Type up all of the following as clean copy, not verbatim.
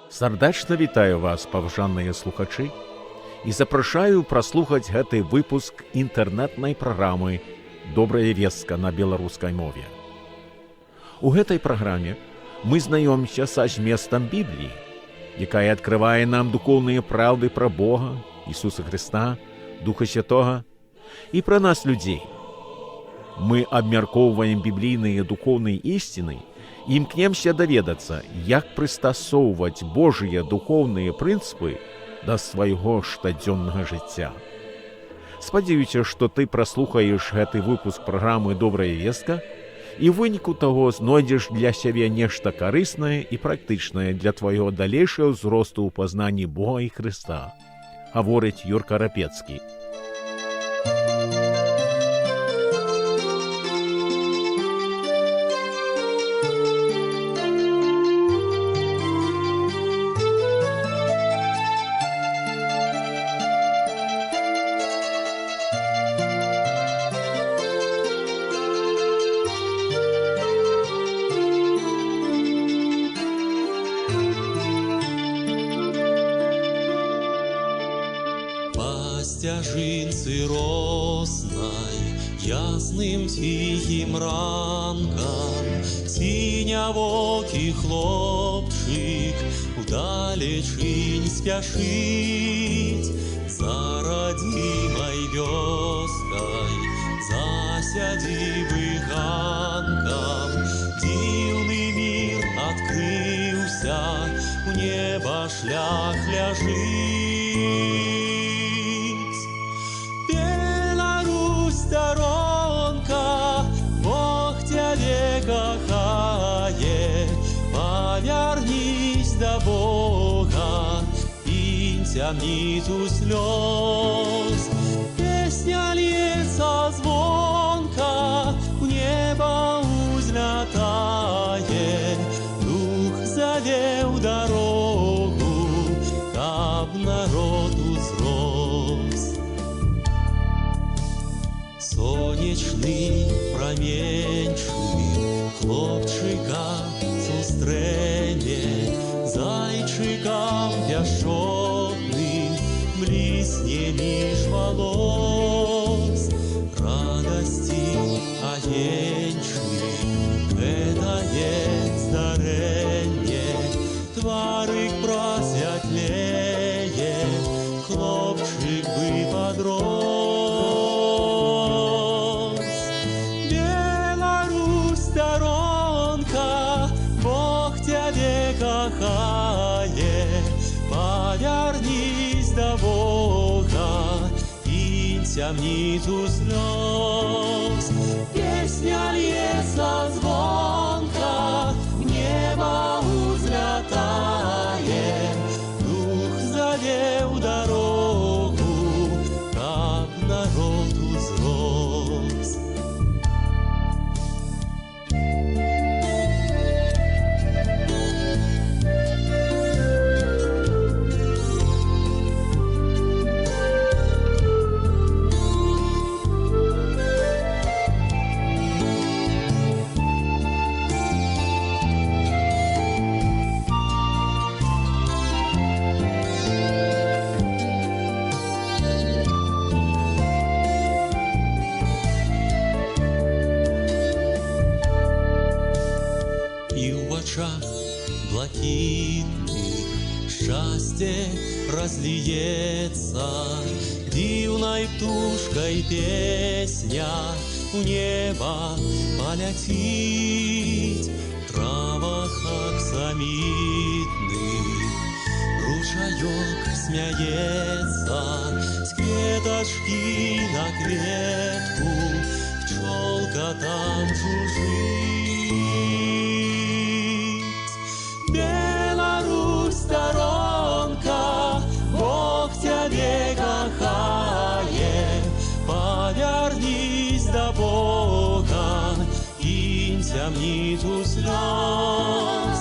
Сардэчна вітаю вас, паважаныя слухачы, і запрашаю праслухаць гэты выпуск інтэрнэтнай праграмы «Добрая вестка» на беларускай мове. У гэтай праграме мы знаёмся са зместам Бібліі, якая адкрывае нам духоўныя праўды пра Бога, Ісуса Хрыста, Духа Святога і пра нас, людзей. Мы абмяркоўваем біблійныя духоўныя ісціны і імкнемся даведацца, як прыстасоўваць Божыя духоўныя прынцыпы да свайго штодзённага жыцця. Спадзяюся, што ты праслухаеш гэты выпуск праграмы «Добрая вестка» і ў выніку таго знойдзеш для сябе нешта карыснае і практычнае для твайго далейшага ўзросту ў пазнанні Бога і Хрыста, гаворыць Юрка Рапецкі. Сцяжынцы роснай, ясным ціхім ранкам, сінявокі хлопчык удалечынь спяшыць, за радзімай вёскай, за сядзібы ганкам. Дзіўны мір адкрыўся, у неба шлях ляжыць. Сторонка, Бог тебе кохае, повернись до Бога, и тямницу слез. Песня льется звонко, в небо узлетает, Дух зове в дорогу, каб народ узрос. Сонечный променьший хлопчика зустрэне, зайчикам пяшчотным блісне між волос. Радости агеньчы, гэтае здарэнне, тварык прасвятлее, хлопчык бы подрос. Повернись до Бога, и тямницу слез. Песня льется звонко, в небо узлетает, Дух зове в дорогу, как народ узрос. Блакитных счастье разлиется, дивной птушкой песня в небо полетит. В травах оксамитных ручеек смеется, с кветочки на кветку пчелка там жужжит. Беларусь сторонка, Бог тебе кохае, повернись до Бога, и тямницу слез.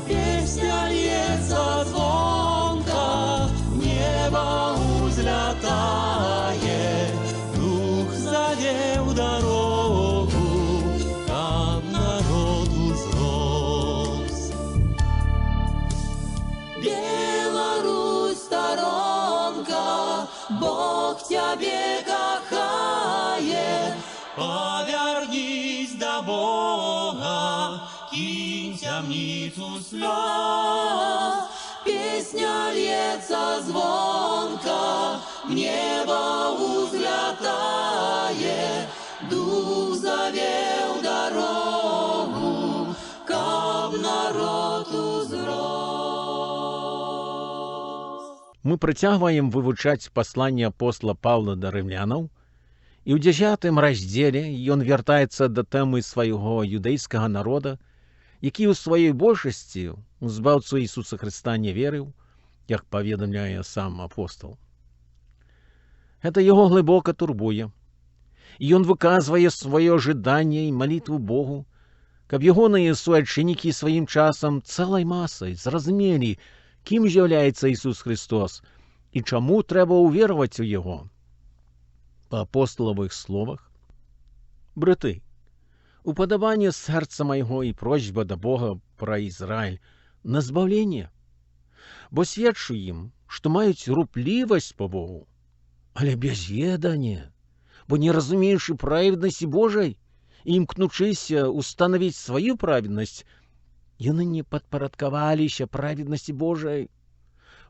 Песня льется звонко, в небо узлетает, Дух зове в дорогу, каб народ повернись до Бога, кинь темницу слез. Песня льется звонко, в небо узлетает, Дух завел дорогу, каб народ узрос. Мы працягваем вывучаць пасланне апостола Павла да рымлянаў, і ў 10 раздзеле ён вяртаецца да тэмы свайго юдэйскага народа, які ў сваёй большасці у збаўцу Ісуса Хрыста не верыў, як паведамляе сам апостол. Гэта яго глыбока турбуе, і ён выказвае сваё жаданне і малітву Богу, каб ягоныя суайчыннікі сваім часам цэлай масай зразумелі, кім з'яўляецца Ісус Христос і чаму трэба ўвераваць у Яго. Па апостолавых словах: «Браты, уподабанне сэрца майго і просьба да Бога пра Ізраіль на збаўленне, бо сведчу ім, што маюць руплівасць па Богу, але без ведання, бо не разумеючы праведнасці Божай і імкнучыся устанавіць сваю праведнасць, яны не падпарадкаваліся праведнасці Божай,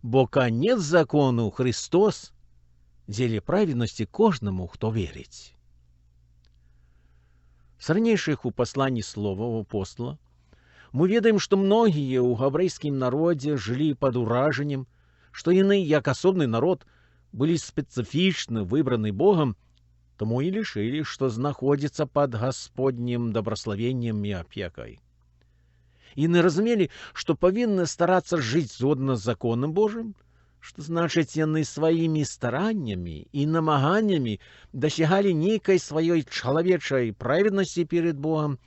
бо канец закону Христос, дзеля праведнасці кожнаму, хто верыць». З ранейшых у пасланні словаў апостола мы ведаем, што многія ў габрэйскім народзе жылі пад уражаннем, што яны, як асобны народ, былі спецыфічна выбраны Богам, таму і лічылі, што знаходзяцца пад Гасподнім дабраславеннем і апекай. Яны разумелі, што павінны старацца жыць згодна з законам Божым, што значыць, яны сваімі стараннямі і намаганнямі дасягалі нейкай сваёй чалавечай праведнасці перед Богам,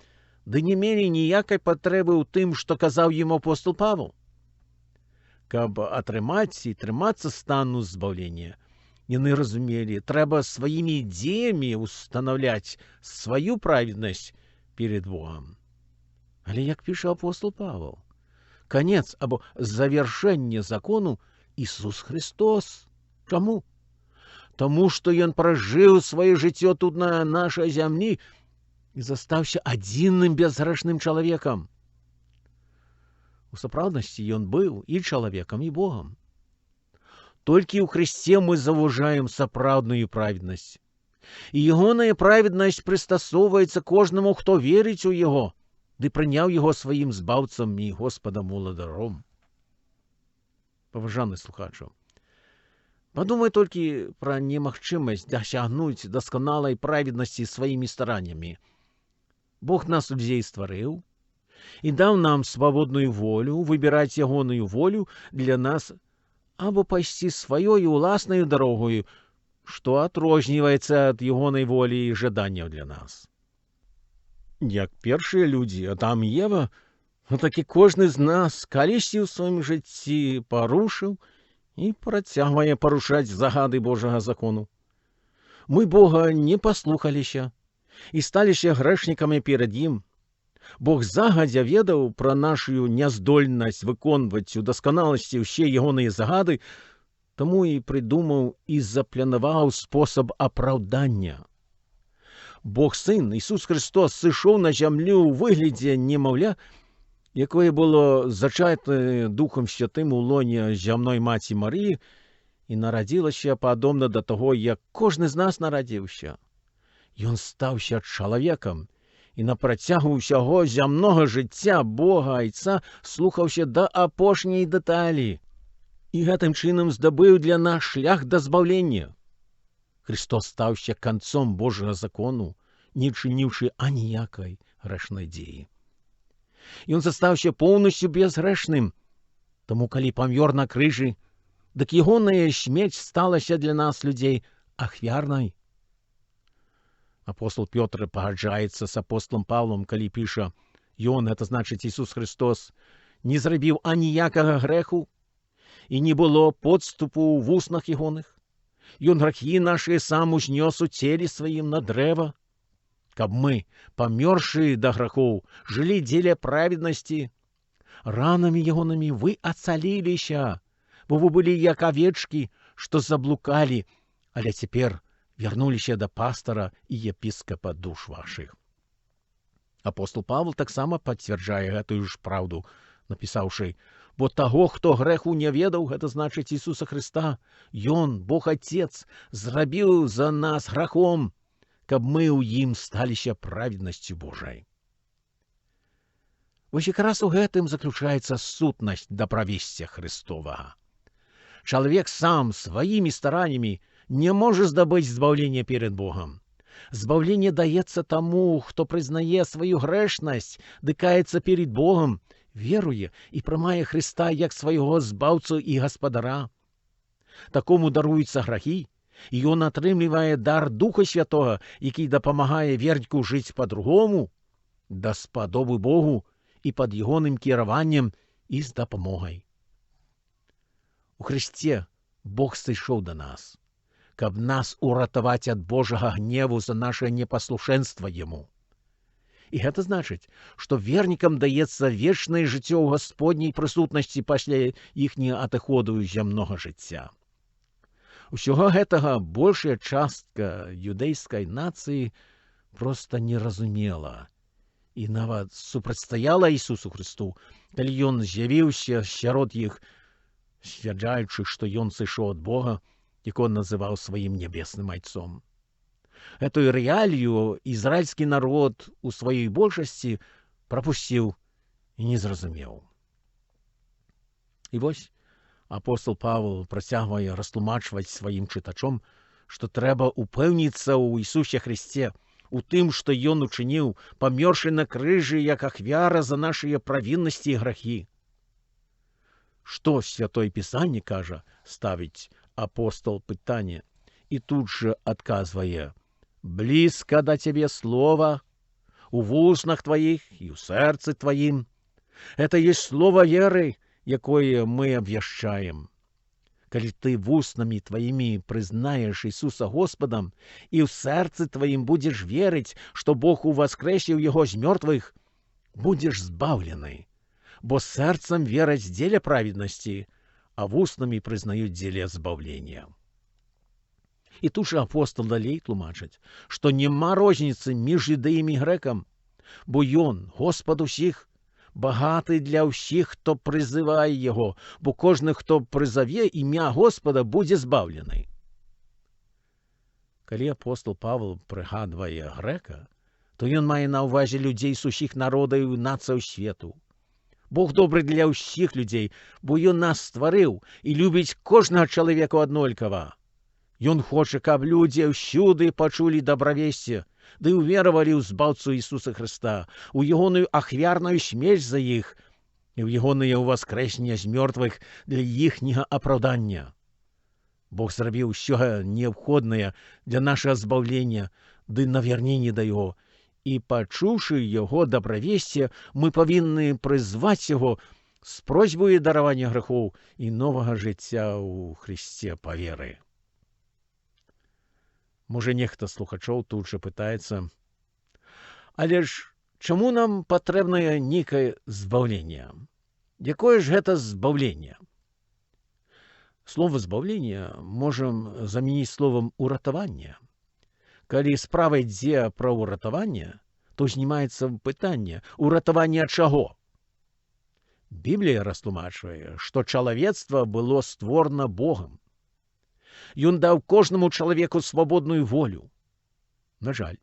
ды не мелі ніякай патрэбы ў тым, што казаў ім апостол Павел. Каб атрымаць і трымацца стану збаўлення, яны разумелі, трэба сваімі дзеямі устанаўляць сваю праведнасць перед Богом. Але, як піша апостол Павел, канец або завяршэнне закону Ісус Христос. Чаму? Таму, што ён пражыў сваё жыццё тут на нашай зямлі і застаўся адзіным бязгрэшным чалавекам. У сапраўднасці ён быў і чалавекам, і Богам. Толькі ў Хрысце мы заўважаем сапраўдную праведнасць. І ягоная праведнасць прыстасоўваецца кожнаму, хто верыць у Яго, ды прыняў Яго сваім збаўцам і Господам уладаром. Паважаны слухачу, падумай толькі пра немагчымасць дасягнуць дасканалай праведнасці сваімі стараннямі. Бог нас людзей стварыў і даў нам свабодную волю выбіраць ягоную волю для нас або пайсці сваёй уласнаю дарогою, што адрозніваецца ад ягонай волі і жаданняў для нас. Як першыя людзі, Адам і Ева, так і кожны з нас калісьці ў сваім жыцці парушыў і працягвае парушаць загады Божага закону. Мы Бога не паслухаліся і сталіся грэшнікамі перад ім. Бог загадзя ведаў пра нашу няздольнасць выконваць у дасканаласці ўсе ягоныя загады, таму і прыдумаў і запланаваў спосаб апраўдання. Бог Сын, Ісус Христос, сышоў на зямлю ў выглядзе немаўля, якое было зачатае Духом Святым у лоне зямной маці Марыі і нарадзілася падобна да таго, як кожны з нас нарадзіўся. Ён стаўся чалавекам і на працягу ўсяго зямнога жыцця Бога Айца слухаўся да апошняй дэталі і гэтым чынам здабыў для нас шлях да збаўлення. Христос стаўся канцом Божага закону, не чыніўшы аніякай грэшнай дзеі. Ён застаўся поўнасцю безгрэшным, таму калі памёр на крыжы, дык ягоная смерць сталася для нас, людзей, ахвярнай. Апостол Пётр пагаджаецца з апостолам Павлом, калі піша: «Ён, гэта значыць Ісус Христос, не зрабіў аніякага грэху, і не было подступу ў вуснах ягоных. Ён грахі нашыя сам узнёс у целе сваім на дрэва, каб мы, памёршы да грахоў, жылі дзеля праведнасці. Ранамі ягонымі вы ацаліліся, бо вы былі як авечкі, што заблукалі, але цяпер вярнуліся да пастара і епіскапа душ вашых. Апостол Павел таксама пацвярджае гэтую ж праўду, напісаўшы: «Бо таго, хто грэху не ведаў, гэта значыць Ісуса Хрыста, Ён, Бог Отец, зрабіў за нас грахом, каб мы ў ім сталіся праведнасцю Божай». Вось якраз у гэтым заключаецца сутнасць дабравесця Христовага. Чалавек сам сваімі стараннямі не можа здабыць збаўлення перед Богом. Збаўленне даецца таму, хто прызнае сваю грэшнасць, ды каецца перед Богом, веруе і прымае Христа як свайго збаўцу і гаспадара. Такому даруюцца грахі, і ён атрымлівае дар Духа Святога, які дапамагае верніку жыць па-другому, да спадобы Богу і пад ягоным кіраваннем і з дапамогай. У Христе Бог сышоў да нас, каб нас уратаваць ад Божага гневу за наше непаслушэнства Яму. І гэта значыць, што вернікам даецца вечнае жыццё ў Гасподняй прысутнасці пасля іхняга адыходу зямнога жыцця. Усяго гэтага большая частка юдэйскай нацыі проста не разумела і нават супрацьстаяла Ісусу Христу, калі Ён з'явіўся сярод іх, сцвярджаючы, што Ён сышоў ад Бога, якого называў сваім нябесным айцом. Гэтую рэалію ізраільскі народ у сваёй большасці прапусціў і не зразумеў. І вось апостол Павел працягвае растлумачваць сваім чытачом, што трэба упэўніцца ў Ісусе Христе, у тым, што Ён учыніў, памёршы на крыжы як ахвяра за нашыя правіннасці і грахі. Што Святое Пісанне кажа, ставіць апостол пытанне, і тут жа адказвае: «Блізка да цябе слова, у вуснах тваіх і ў сэрцы тваім». Это есть слово веры, якое мы абвяшчаем. Калі ты вуснамі тваімі прызнаеш Ісуса Господам і ў сэрцы тваім будзеш верыць, што Бог уваскрэсіў яго з мёртвых, будзеш збаўлены, бо сэрцам вераць дзеля праведнасці, а вуснамі прызнаюць дзеля збаўлення. І тут жа апостол далей тлумачыць, што няма розніцы між юдэем і грэкам, бо Ён, Господ усіх, багаты для ўсіх, хто прызывае Яго, бо кожны, хто прызаве імя Господа, будзе збаўлены. Калі апостол Павел прыгадвае грэка, то ён мае на ўвазе людзей з усіх народаў і нацыяў свету. Бог добры для ўсіх людзей, бо Ён нас стварыў і любіць кожнага чалавека аднолькава. Ён хоча, каб людзі ўсюды пачулі дабравесце, ды ўверавалі ў збаўцу Ісуса Христа, у ягоную ахвярную смерць за іх і ў ягонае ўваскрэсенне з мёртвых для іхняга апраўдання. Бог зрабіў усё неабходнае для нашага збаўлення ды навярнення да Яго, і, пачуўшы Яго дабравесце, мы павінны прызваць Яго з просьбай даравання грэхоў і новага жыцця ў Христе па веры. Можа, нехта з слухачоў тут жа пытаецца: але ж чаму нам патрэбнае нейкае збаўленне? Якое ж гэта збаўленне? Слова «збаўленне» можам замяніць словам «уратаванне». Калі справа ідзе пра ўратаванне, то знімаецца пытанне: уратаванне ад чаго? Біблія растлумачвае, што чалавецтва было створана Богам. Ён даў кожнаму чалавеку свабодную волю. На жаль,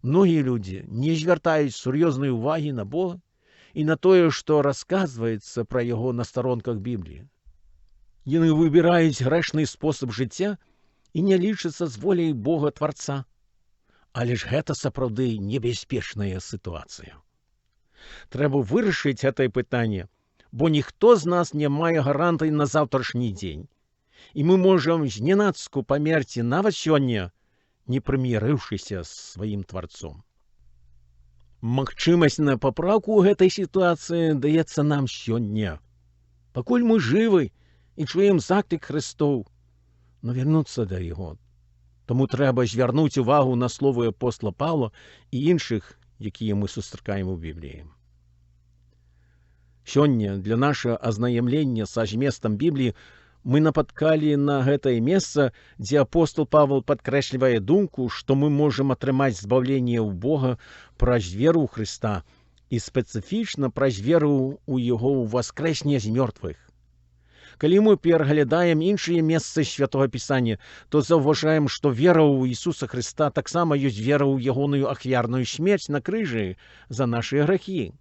многія людзі не звяртаюць сур'ёзнай увагі на Бога і на тое, што расказваецца пра Яго на старонках Бібліі. Яны выбіраюць грэшны спосаб жыцця і не лічацца з воляй Бога Тварца. Але ж гэта сапраўды небяспечная сітуацыя. Трэба вырашыць гэтае пытанне, бо ніхто з нас не мае гарантый на заўтрашні дзень. І мы можам зненацку памерці нават сёння, не прымірыўшыся з сваім Тварцом. Магчымасць на папраўку ў гэтай сітуацыі даецца нам сёння. Пакуль мы жывы і чуем заклік Христоў, но вярнуцца да Яго. Таму трэба звярнуць увагу на словы апостола Павла і іншых, якія мы сустракаем у Бібліі. Сёння для нашага азнаямлення са зместам Бібліі Мы напаткалі на гэтае месца, дзе апостол Павел падкрэслівае думку, што мы можам атрымаць збаўленне ў Бога праз веру ў Хрыста і спецыфічна праз веру ў Яго ўваскрэсне з мёртвых. Калі мы пераглядаем іншыя месцы Святога Пісання, то заўважаем, што вера ў Ісуса Хрыста таксама ёсць вера ў ягоную ахвярную смерць на крыжы за нашы грахі.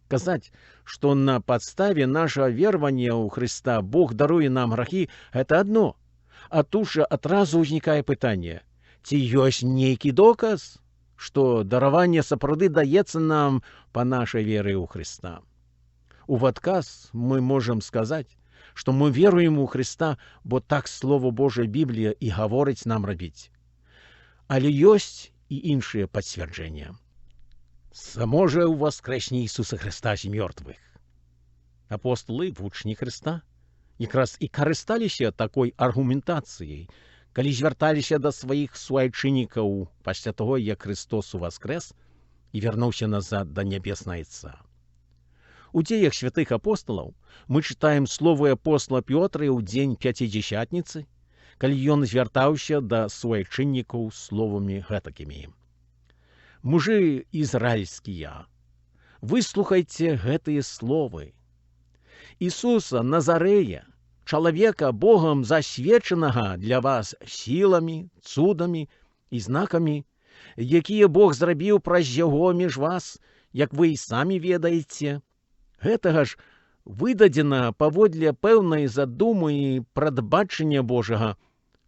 Казаць, што на падставе нашага веравання ў Хрыста Бог даруе нам грахі, гэта адно. А тут жа адразу ўзнікае пытанне: ці ёсць нейкі доказ, што дараванне сапраўды даецца нам па нашай веры ў Хрыста? У адказ мы можам сказаць, што мы веруем у Хрыста, бо так Слово Божае Біблія і гаворыць нам рабіць. Але ёсць і іншыя пацверджэння. Само же ўваскрэсне Ісуса Христа з мёртвых. Апостолы, вучні Христа, якраз і карысталіся такой аргументацыяй, калі звярталіся да сваіх суайчыннікаў пасля таго, як Христос уваскрэс і вярнуўся назад да нябеснага Отца. У дзеях святых апостолаў мы чытаем словы апостола Пётра ў дзень Пяцідзесятніцы, калі ён звяртаўся да суайчыннікаў словамі гэтакімі: «Мужы ізраільскія, выслухайце гэтыя словы. Ісуса Назарэя, чалавека Богам засвечанага для вас сіламі, цудамі і знакамі, якія Бог зрабіў праз яго між вас, як вы і самі ведаеце, гэтага ж выдадзена паводле пэўнай задумы і прадбачання Божага,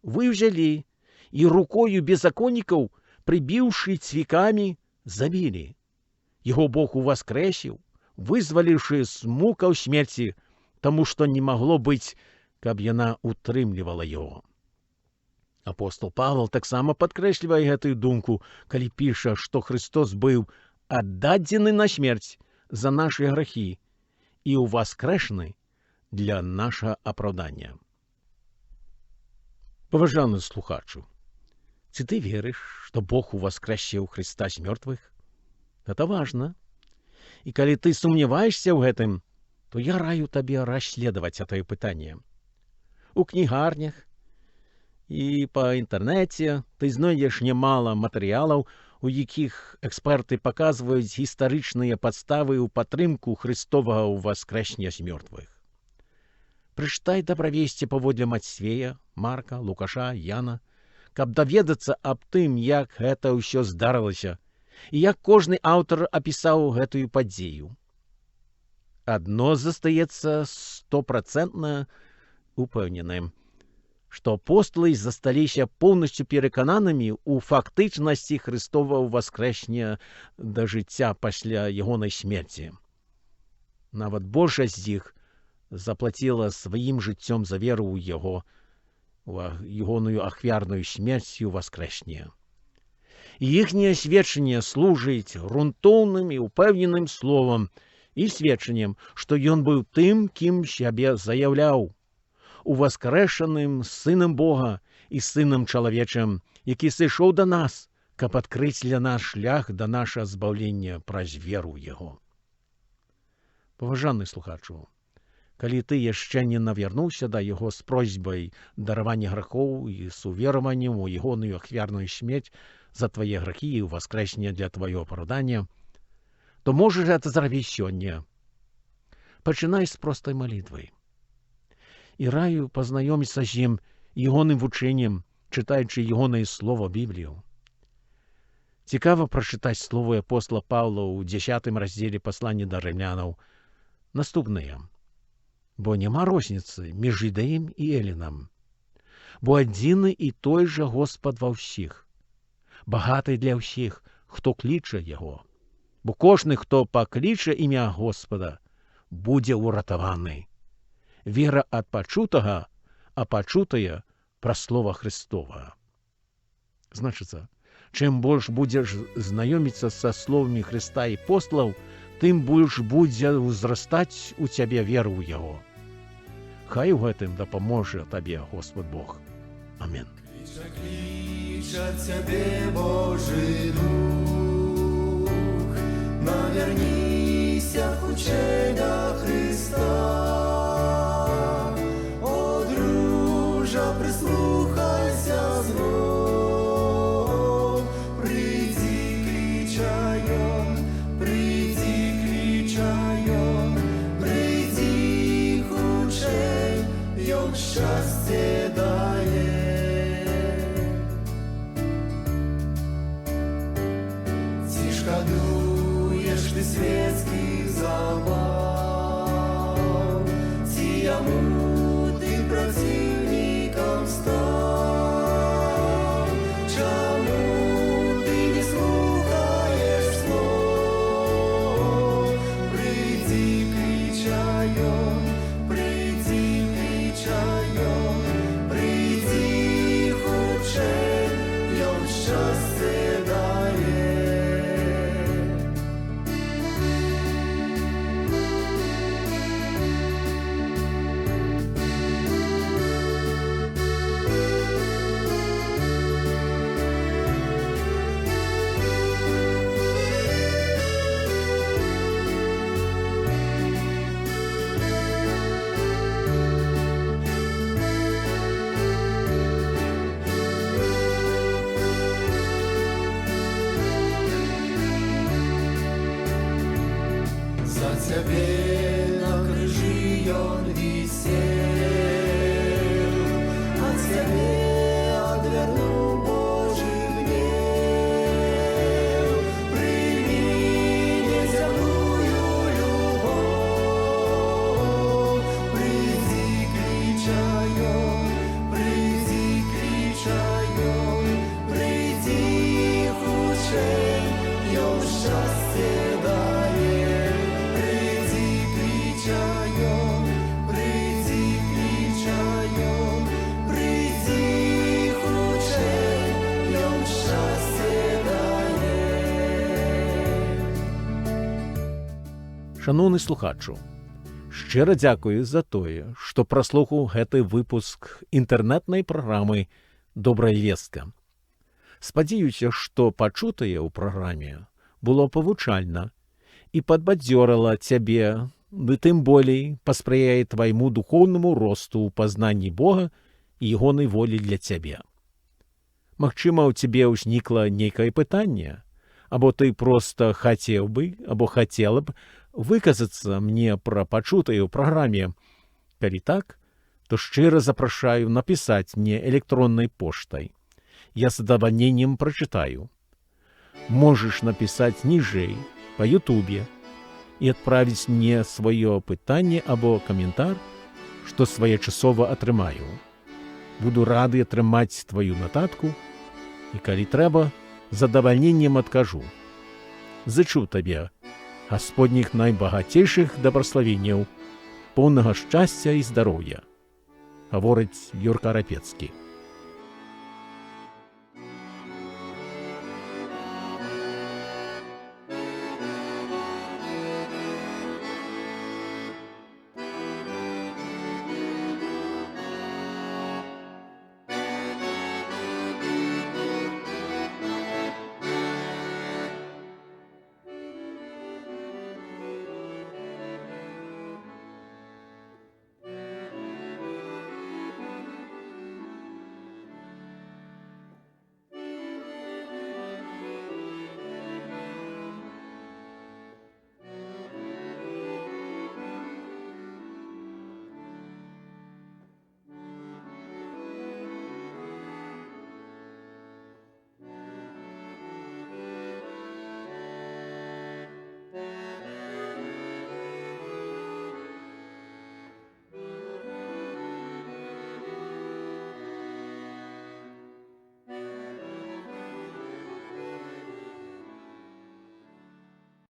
вы ўзялі і рукою беззаконнікаў, прыбіўшы цвікамі, забілі. Яго Бог уваскрэсіў, вызваліўшы з мукаў смерці, таму што не магло быць, каб яна утрымлівала яго». Апостол Павел таксама падкрэслівае гэтую думку, калі піша, што Христос быў аддадзены на смерць за нашы грахі і ўваскрэшаны для нашага апраўдання. Паважаны слухачу, ці ты верыш, што Бог уваскрэсіў Христа з мёртвых? Гэта важна. І калі ты сумняваешся ў гэтым, то я раю табе расследаваць гэтае пытанне. У кнігарнях і па інтэрнэце ты знойдзеш нямала матэрыялаў, у якіх эксперты паказваюць гістарычныя падставы ў падтрымку Христовага ўваскрэсня з мёртвых. Прычытай дабравесці паводле Мацвея, Марка, Лукаша, Яна, каб даведацца аб тым, як гэта ўсё здарылася і як кожны аўтар апісаў гэтую падзею. Адно застаецца 100% упэўненым, што апостолы засталіся поўнасцю перакананымі ў фактычнасці Христова ўваскрэсня да жыцця пасля ягонай смерці. Нават большасць з іх заплаціла сваім жыццём за веру ў яго, у ягоную ахвярную смерць і ўваскрэсне. І іхняе сведчанне служыць грунтоўным і упэўненым словам і сведчаннем, што ён быў тым, кім сябе заяўляў, уваскрэшаным Сынам Бога і Сынам чалавечым, які сышоў да нас, каб адкрыць для нас шлях да нашага збаўлення праз веру ў яго. Паважаны слухачу, калі ты яшчэ не навярнуўся да яго з просьбай даравання грахоў і з увераваннем у ягоную ахвярную смерць за твае грахі і ўваскрэсне для твайго апраўдання, то можаш гэта зрабіць сёння. Пачынай з простай малітвы. І раю пазнаёміцца з ім ягоным вучэннем, чытаючы ягонае слова Біблію. Цікава прачытаць словы апостола Паўла ў 10 раздзеле паслання да рымлянаў наступнае: «Бо няма розніцы між іўдэем і элінам, бо адзіны і той жа Господ ва ўсіх, багаты для ўсіх, хто кліча яго, бо кожны, хто пакліча імя Господа, будзе ўратаваны. Вера ад пачутага, а пачутае праз слова Христова». Значыцца, чым больш будзеш знаёміцца са словамі Христа і апостолаў, тым больш будзе ўзрастаць у цябе веру ў яго. Хай у гэтым дапаможа табе Господ Бог. Амін. Кліча цябе Божий Дух, наверніся хутчэй да Христа, о друг. щастя дає. Ці шкодуєш ти світських забав, ці яму ти противником став. Чому ти не слухаєш слов? Прийди, кричайом, прийди, кричайом, прийди худше, йом щастя дає. За тебе на крыжи он висел, от тебе отвернул Божий гнев. Прими неземную любовь, приди, кричайом, приди, кричайом, приди худше, йом щастя дає. Приди, кричайом, приди, кричайом, приди худше, йом щастя дає. Шановний слухачу, щиро дякую за тое, што праслухаў гэты выпуск інтэрнэтнай праграмы «Добрая вестка». Спадзяюся, што пачутае ў праграме было павучальна і падбадзёрыла цябе, ды тым болей паспрыяе твайму духоўнаму росту ў пазнанні Бога і ягонай волі для цябе. Магчыма, у цябе ўзнікла нейкае пытанне, або ты проста хацеў бы, або хацела б выказацца мне пра пачутае ў праграме. Калі так, то шчыра запрашаю напісаць мне электроннай поштай. Я з задавальненнем прачытаю. Можаш напісаць ніжэй па Ютубе і адправіць мне сваё пытанне або каментар, што своечасова атрымаю. Буду рады атрымаць тваю нататку і, калі трэба, з задавальненнем адкажу. Зычу табе гасподніх найбагацейшых дабраславенняў, поўнага шчасця і здароўя. Гаворыць Юрка Рапецкі.